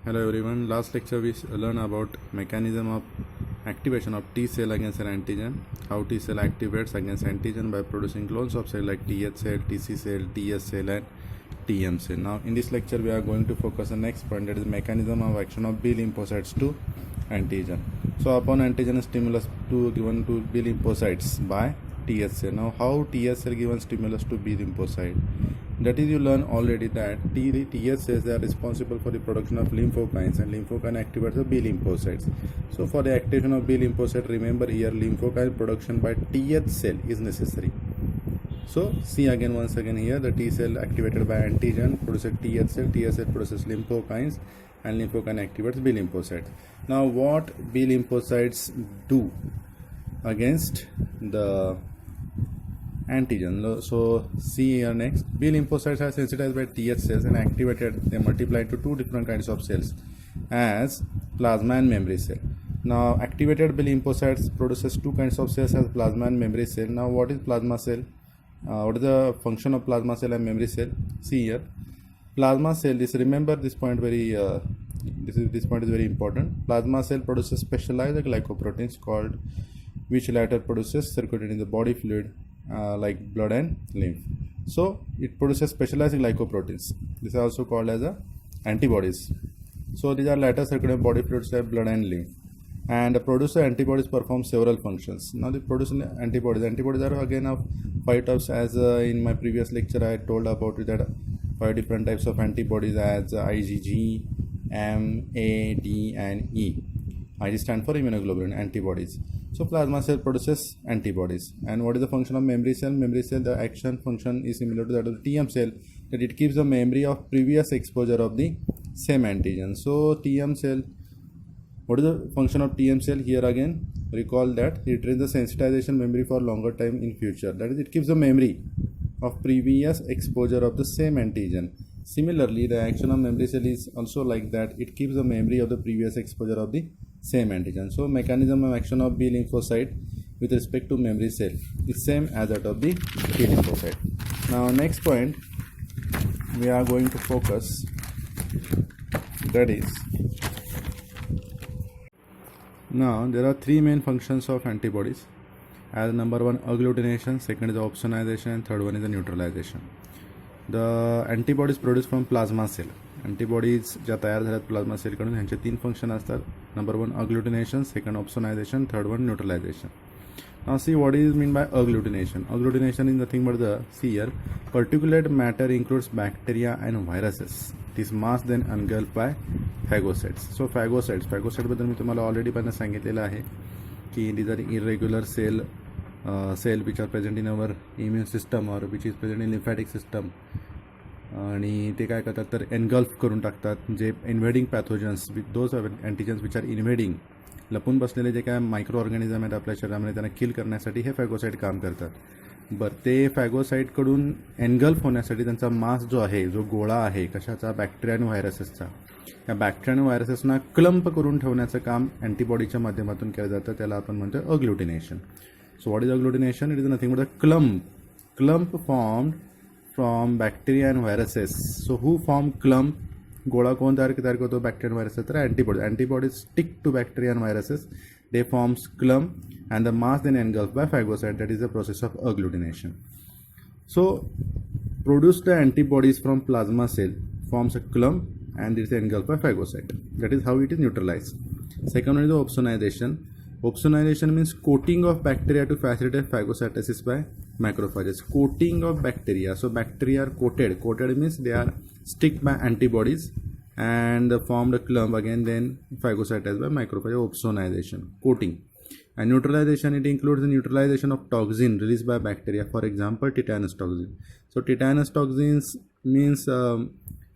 Hello everyone. Last lecture we learned about mechanism of activation of T cell against an antigen. How T cell activates against antigen by producing clones of cell like TH cell, TC cell, TS cell and TM cell. Now in this lecture we are going to focus on next point, that is mechanism of action of B lymphocytes to antigen. So upon antigen stimulus to given to B lymphocytes by TH cell. Now how TH cell given stimulus to B lymphocyte? That is, you learn already that TH cells are responsible for the production of lymphokines, and lymphokine activates the B lymphocytes. So for the activation of B lymphocyte, remember here lymphokine production by TH cell is necessary. So see again once again here, the T cell activated by antigen produces TH cell produces lymphokines, and lymphokine activates B lymphocytes. Now what B lymphocytes do against the antigen? So see here next, B lymphocytes are sensitized by TH cells and activated. They multiply into two different kinds of cells as plasma and memory cell. Now activated B lymphocytes produces two kinds of cells as plasma and memory cell. Now what is plasma cell? What is the function of plasma cell and memory cell? See here, plasma cell, remember this point very this point is very important. Plasma cell produces specialized glycoproteins called, which later produces circulated in the body fluid like blood and lymph. So it produces specialized glycoproteins. These are also called as antibodies. So these are later circulating body fluids like blood and lymph. And the producer antibodies perform several functions. Now the producer antibodies are again of 5 types, as in my previous lecture I told about it, that 5 different types of antibodies as IgG, M, A, D and E. IG stand for immunoglobulin antibodies. So plasma cell produces antibodies. And what is the function of memory cell? Memory cell, the action function is similar to that of the TM cell, that it keeps the memory of previous exposure of the same antigen. So TM cell, what is the function of TM cell? Here again recall that it retains the sensitization memory for longer time in future. That is, it keeps the memory of previous exposure of the same antigen. Similarly, the action of memory cell is also like that, it keeps the memory of the previous exposure of the same antigen. So mechanism of action of B lymphocyte with respect to memory cell is same as that of the T lymphocyte. Now next point we are going to focus, that is, now there are three main functions of antibodies, as number one agglutination, second is opsonization and third one is the neutralization. The antibodies produced from plasma cell, antibodies ज्या तयार झाल्यात plasma सेलकडून, ह्यांचे 3 function असतात. Number 1 agglutination, second opsonization, third one neutralization. Now see what is mean by agglutination. Agglutination is nothing but the, see here, particulate matter includes bacteria and viruses. This mass then engulfed by phagocytes. So phagocytes बद्दल मी तुम्हाला already पण सांगितलेलं आहे की these are irregular cell which are present in our immune system or which is present in lymphatic system. आणि ते काय करतात तर एनगल्फ करून टाकतात जे इन्व्हेडिंग पॅथोजन्स, दोज अँटीजन्स विच आर इन्व्हेडिंग, लपून बसलेले जे काय मायक्रो ऑर्गॅनिझम आहेत आपल्या शरीरामध्ये त्यांना किल करण्यासाठी हे फॅगोसाईट काम करतात. बरं, ते फॅगोसाईटकडून एनगल्फ होण्यासाठी त्यांचा मास जो आहे, जो गोळा आहे कशाचा, बॅक्टेरिया आणि व्हायरसेसचा, या बॅक्टेरिया आणि व्हायरसेसना क्लंप करून ठेवण्याचं काम अँटीबॉडीच्या माध्यमातून केलं जातं. त्याला आपण म्हणतो agglutination. So what is agglutination? It is nothing but a clump formed from bacteria and viruses. So who form clump? गोळा कोण तयार करतो? Bacteria viruses. तर antibodies stick to bacteria and viruses, they forms clump and the mass then engulfed by phagocyte. That is the process of agglutination. So produce the antibodies from plasma cell forms a clump and it is engulfed by phagocyte. That is how it is neutralized. Second one is the opsonization. Opsonization means coating of bacteria to facilitate phagocytosis by macrophages. Coating of bacteria. So bacteria are coated. Coated means they are sticked by antibodies and formed a clump again, then phagocytized by macrophages. Opsonization, coating. And neutralization, it includes the neutralization of toxin released by bacteria. For example, tetanus toxin. So tetanus toxins means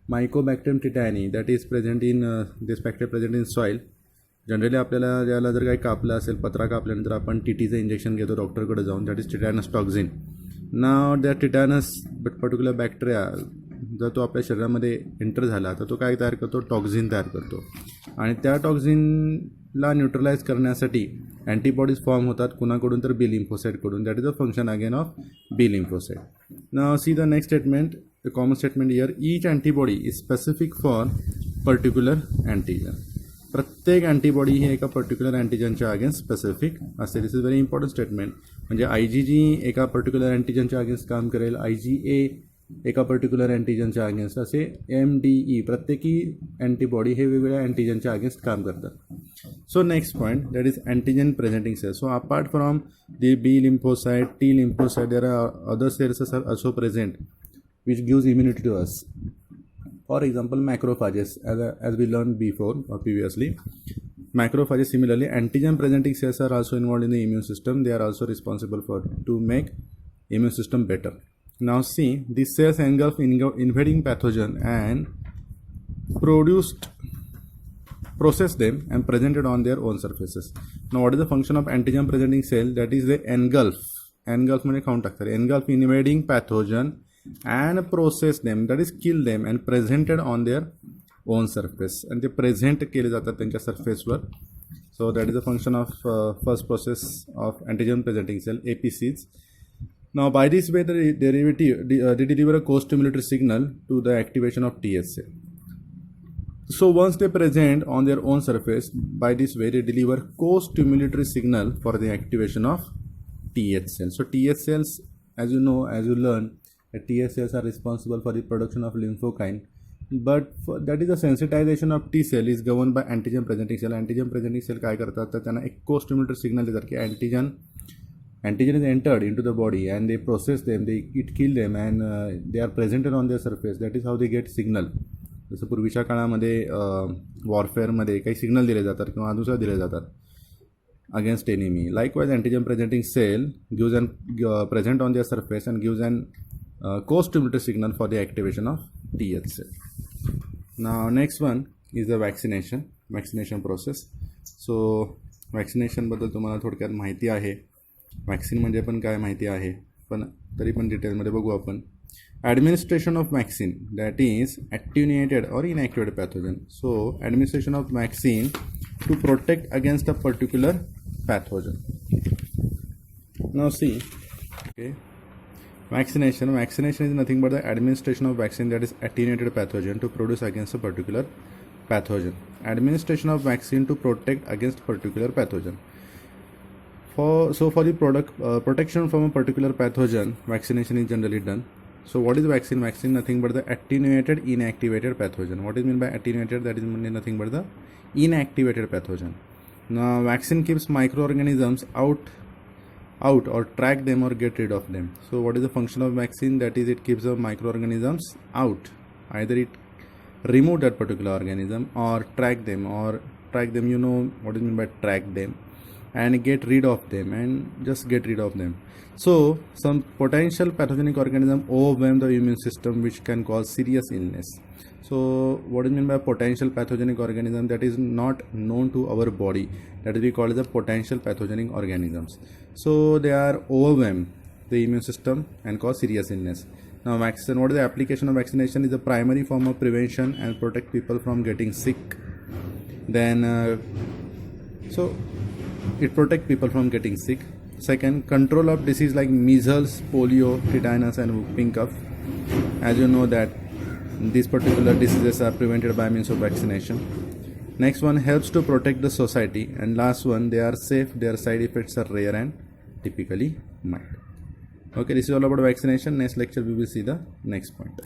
Mycobacterium tetani, that is present in this bacteria present in soil. Generally आपल्याला ज्याला जर काही कापलं असेल, पत्रा कापल्यानंतर आपण टीटीचं injection घेतो डॉक्टरकडे जाऊन, दॅट इज टिटॅनस टॉक्झिन. नाव त्या टिटॅनस पर्टिक्युलर बॅक्टेरिया जर तो आपल्या शरीरामध्ये एंटर झाला तर तो काय तयार करतो? टॉक्झिन तयार करतो. आणि त्या टॉक्झिनला न्यूट्रलाइज करण्यासाठी अँटीबॉडीज फॉर्म होतात. कुणाकडून? तर बी लिम्फोसाइटकडून. That is the function again of B lymphocyte. Now see the next statement, the common statement here, each antibody is specific for particular antigen. प्रत्येक अँटीबॉडी ही एका पर्टिक्युलर अँटीजनच्या अगेन्स्ट स्पेसिफिक असते. This is very important statement. म्हणजे IgG एका particular अँटीजनच्या against काम करेल, IgA एका पर्टिक्युलर अँटीजनच्या अगेन्स्ट, असे MDE प्रत्येकी अँटीबॉडी हे वेगवेगळ्या अँटीजनच्या अगेन्स्ट काम करतात. So next point that is antigen presenting cells. So apart from the B lymphocyte, T lymphocyte, there are other cells are also present which gives immunity to us. For example, macrophages, as we learned before or previously. Macrophages, similarly, antigen presenting cells are also involved in the immune system. They are also responsible to make immune system better. Now see, these cells engulf invading pathogen and process them and presented on their own surfaces. Now what is the function of antigen presenting cell? That is they engulf म्हणजे खाऊन टाकतात. Engulf invading pathogen and process them, that is kill them and presented on their own surface, and they present केले जातात त्यांच्या surfaceवर. So that is the function of first process of antigen presenting cell, APCs. Now by this way they deliver a co-stimulatory signal to the activation of TH cell. So once they present on their own surface, by this way they deliver co-stimulatory signal for the activation of TH cells. So TH cells, as you know, as you learn, TH cells are responsible for the production of lymphokine, but that is the sensitization of T cell is governed by antigen presenting cell. Antigen presenting cell काय करतात तर त्यांना एक co-stimulatory signal देतात की antigen is entered into the body and they process them, it kill them and they are presented on their surface. That is how they get signal. जसं पूर्वीच्या काळामध्ये वॉरफेअरमध्ये काही सिग्नल दिले जातात किंवा दुसऱ्या दिले जातात against enemy. Likewise, antigen presenting cell gives an present on their surface and gives an co-stimulatory signal for the activation of TH cell. Now next one is the vaccination process. So vaccination बद्दल तुम्हाला थोडक्यात माहिती आहे. Vaccine म्हणजे पण काय माहिती आहे, पण तरी पण डिटेलमध्ये बघू आपण. Administration of vaccine, that is attenuated or inactivated pathogen. So administration of vaccine to protect against a particular pathogen. Now see, okay, vaccination is nothing but the administration of vaccine that is attenuated pathogen to produce against a particular pathogen. Administration of vaccine to protect against particular pathogen. For the protection from a particular pathogen, vaccination is generally done. So what is vaccine? Vaccine nothing but the attenuated inactivated pathogen. What is meant by attenuated? That is nothing but the inactivated pathogen. Now vaccine keeps microorganisms out or track them or get rid of them. So what is the function of vaccine? That is it keeps the microorganisms out. Either it remove that particular organism or track them, you know what is meant by track them, and get rid of them and just get rid of them. So some potential pathogenic organism overwhelm the immune system which can cause serious illness. So what is meant by potential pathogenic organism? That is not known to our body, that is we call it the potential pathogenic organisms. So they are overwhelm the immune system and cause serious illness. Now vaccine, what is the application of vaccination? Is the primary form of prevention and protect people from getting sick. Then so it protect people from getting sick. Second, control of disease like measles, polio, tetanus and whooping cough. As you know that these particular diseases are prevented by means of vaccination. Next one, helps to protect the society. And last one, they are safe, their side effects are rare and typically mild. Okay, this is all about vaccination. Next lecture we will see the next point.